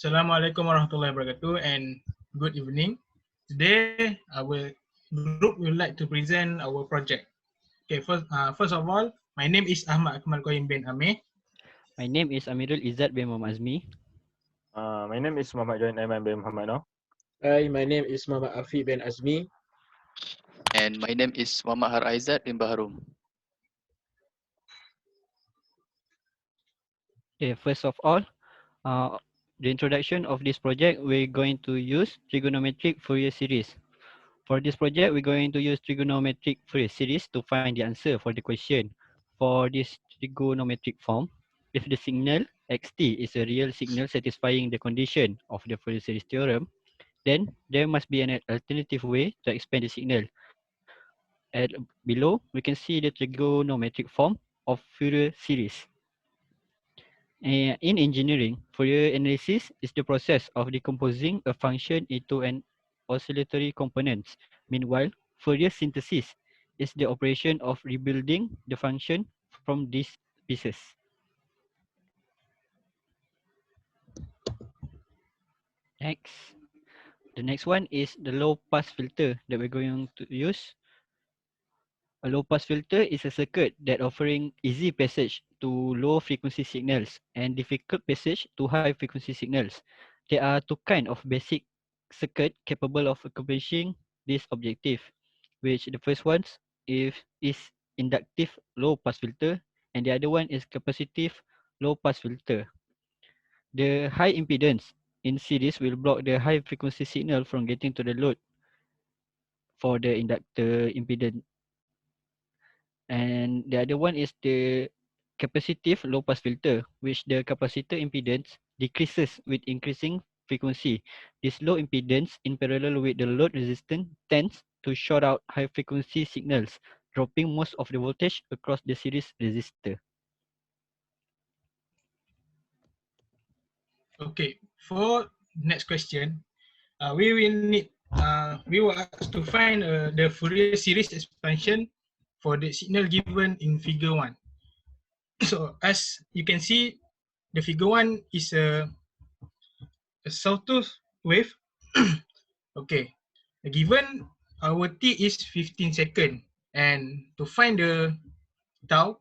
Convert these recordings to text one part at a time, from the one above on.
Assalamualaikum warahmatullahi wabarakatuh and good evening. Today, our group would like to present our project. Okay, first of all, my name is Ahmad Akmal Qayyim bin Amir. My name is Amirul Izzat bin Muhammad Azmi. My name is Muhammad Join Aiman bin Muhammad Noh. Hi, my name is Muhammad Afiq bin Azmi. And my name is Muhammad Har Aizat bin Baharum. Okay, first of all, the introduction of this project, we're going to use trigonometric Fourier series. For this project, we're going to use trigonometric Fourier series to find the answer for the question. For this trigonometric form, if the signal xt is a real signal satisfying the condition of the Fourier series theorem, then there must be an alternative way to expand the signal. At below, we can see the trigonometric form of Fourier series. In engineering, Fourier analysis is the process of decomposing a function into an oscillatory components. Meanwhile, Fourier synthesis is the operation of rebuilding the function from these pieces. Next, the next one is the low pass filter that we're going to use. A low pass filter is a circuit that offering easy passage to low frequency signals and difficult passage to high frequency signals. There are two kinds of basic circuit capable of accomplishing this objective, which the first one is inductive low pass filter and the other one is capacitive low pass filter. The high impedance in series will block the high frequency signal from getting to the load for the inductor impedance. And the other one is the capacitive low pass filter, which the capacitor impedance decreases with increasing frequency. This low impedance in parallel with the load resistance tends to short out high frequency signals, dropping most of the voltage across the series resistor. Okay, for next question, we will ask to find the Fourier series expansion for the signal given in figure 1. So as you can see, the figure 1 is a sawtooth wave. Okay, given our t is 15 seconds, and to find the tau,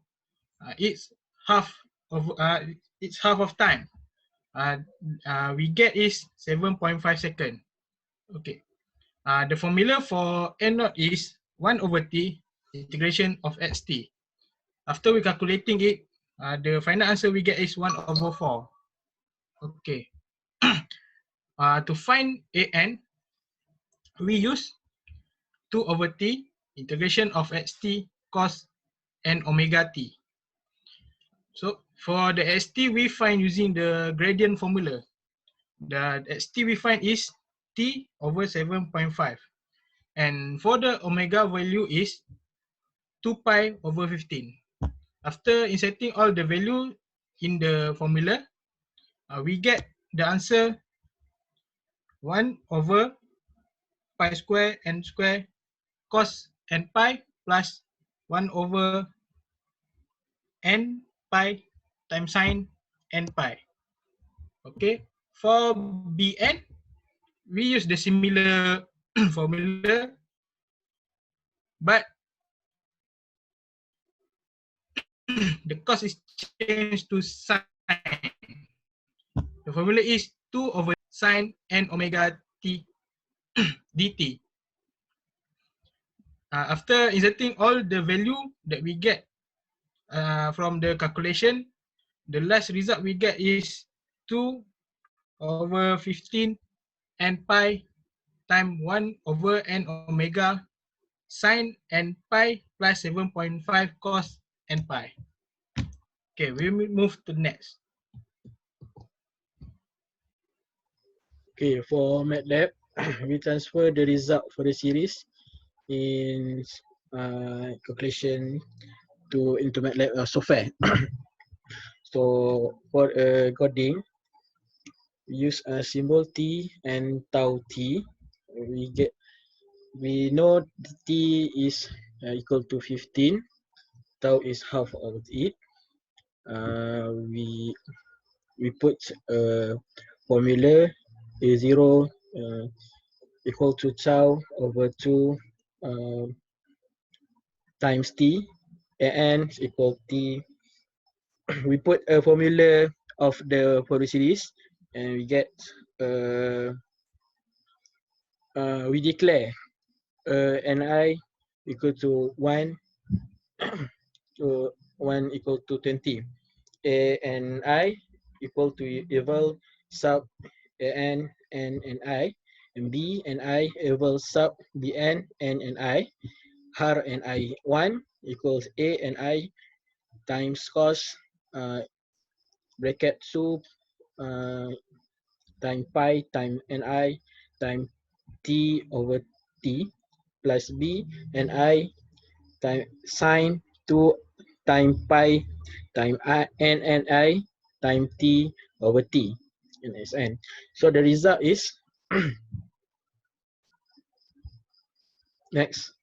it's half of time. We get is 7.5 seconds. Okay. The formula for n naught is 1 over t integration of xt. After we calculating it, the final answer we get is 1 over 4. Okay. To find an, we use 2 over t integration of xt cos n omega t. So for the st, we find using the gradient formula. The st we find is t over 7.5. And for the omega value is 2 pi over 15. After inserting all the value in the formula, we get the answer 1 over pi square n square cos n pi plus 1 over n pi times sine n pi. Okay, for Bn, we use the similar formula, but the cos is changed to sine. The formula is 2 over sine n omega t dt. After inserting all the value that we get from the calculation, the last result we get is 2 over 15 n pi times 1 over n omega sine n pi plus 7.5 cos n pi. Okay, we move to next. Okay, for MATLAB, we transfer the result for the series in calculation into MATLAB software. So for coding, we use a symbol t and tau t. We know t is equal to 15, tau is half of it. We put formula A0 equal to tau over 2 times T, An is equal T. We put a formula of the Fourier series and we get we declare Ni equal to 1 to 1 equal to 20. And I equal to eval sub An and I, and B and I eval sub Bn and I. Har and I 1 equals A and I times cos bracket sub time pi time Ni time T over T plus B and I time sine 2 time pi time I and I time T over T in Sn. So the result is next.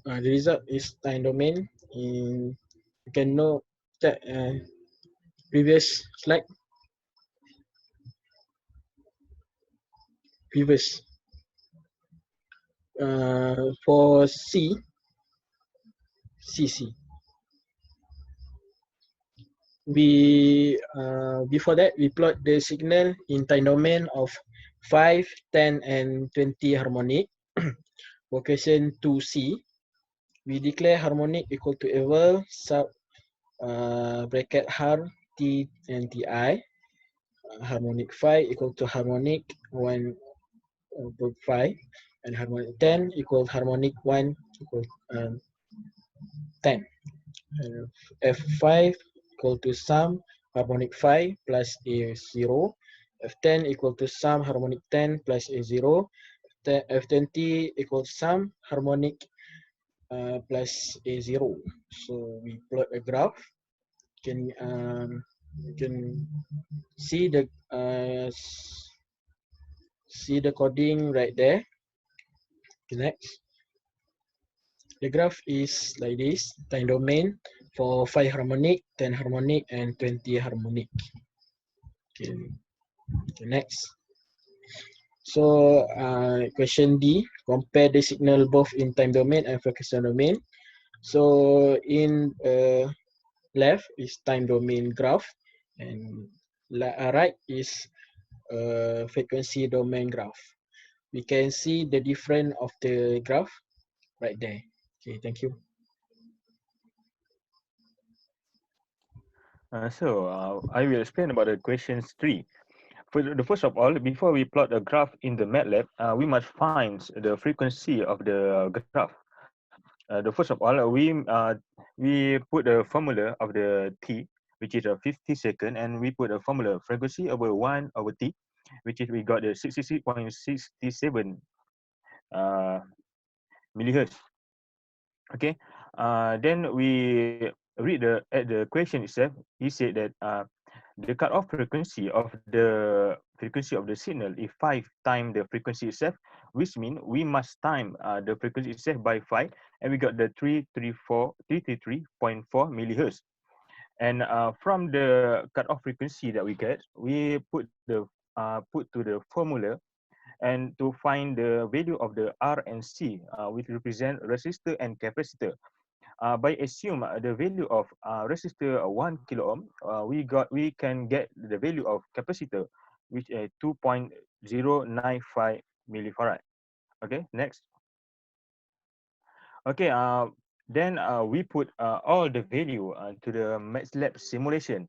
The result is time domain. You can know that previous slide. Previous. For CC. We before that we plot the signal in time domain of 5, 10, and 20 harmonic. For question 2C, we declare harmonic equal to eval sub bracket har T and Ti. Harmonic 5 equal to harmonic 1 over 5, and harmonic 10 equal harmonic 1 equal 10. F5 equal to sum harmonic 5 plus A0. F10 equal to sum harmonic 10 plus A0. F20 equal to sum harmonic plus A0. So we plot a graph. You can see the coding right there. Next. The graph is like this. Time domain for 5 harmonic, 10 harmonic, and 20 harmonic. Okay. Next. So question D, compare the signal both in time domain and frequency domain. So in left is time domain graph, and right is frequency domain graph. We can see the difference of the graph right there. Okay, thank you. I will explain about the questions 3. For the first of all, before we plot a graph in the MATLAB, we must find the frequency of the graph. The first of all, we put the formula of the t, which is a 50 second, and we put a formula frequency over 1 over t, which is we got the 66.67 millihertz. Okay, then we read at the question itself. He said that the cutoff frequency of the signal is 5 times the frequency itself, which means we must time the frequency itself by 5, and we got the 333.4 millihertz. And from the cutoff frequency that we get, we put to the formula and to find the value of the R and C, which represent resistor and capacitor. By assume the value of resistor 1 kilo ohm, we can get the value of capacitor, which is 2.095 millifarad. Okay, next. Okay, then we put all the value to the MATLAB simulation.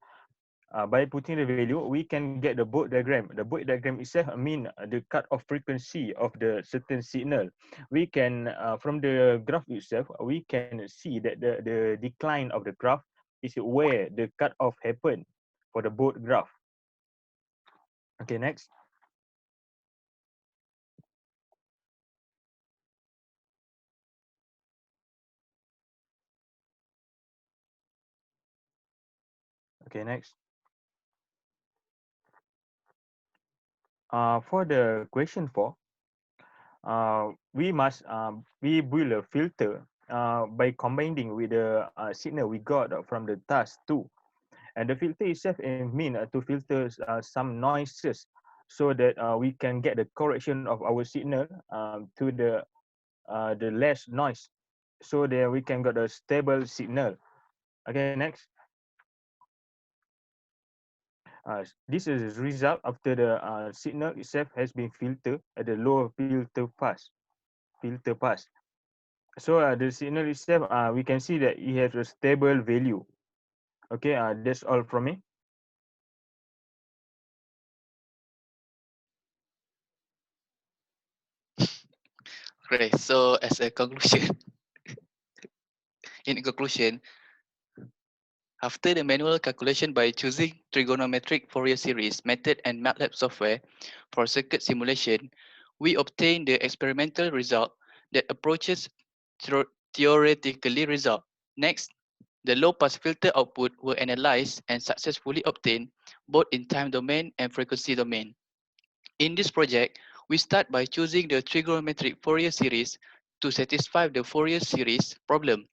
By putting the value, we can get the Bode diagram. The Bode diagram itself mean the cut-off frequency of the certain signal. We can, from the graph itself, we can see that the decline of the graph is where the cut-off happen for the Bode graph. Okay, next. Okay, next. For the question 4, we must we build a filter by combining with the signal we got from the task 2. And the filter itself is mean to filter some noises so that we can get the correction of our signal to the less noise, so that we can get a stable signal. Okay, next. This is the result after the signal itself has been filtered at the lower filter pass. So the signal itself, we can see that it has a stable value. Okay, that's all from me. Okay, so as a conclusion, in conclusion, after the manual calculation by choosing trigonometric Fourier series method and MATLAB software for circuit simulation, we obtain the experimental result that approaches theoretically result. Next, the low-pass filter output were analyzed and successfully obtained both in time domain and frequency domain. In this project, we start by choosing the trigonometric Fourier series to satisfy the Fourier series problem.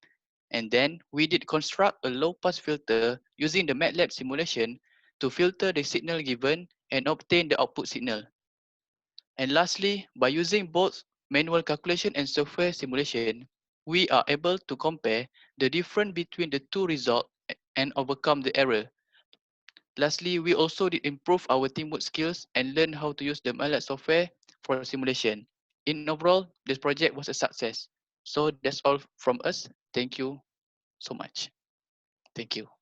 And then we did construct a low-pass filter using the MATLAB simulation to filter the signal given and obtain the output signal. And lastly, by using both manual calculation and software simulation, we are able to compare the difference between the two results and overcome the error. Lastly, we also did improve our teamwork skills and learn how to use the MATLAB software for simulation. In overall, this project was a success. So that's all from us. Thank you so much. Thank you.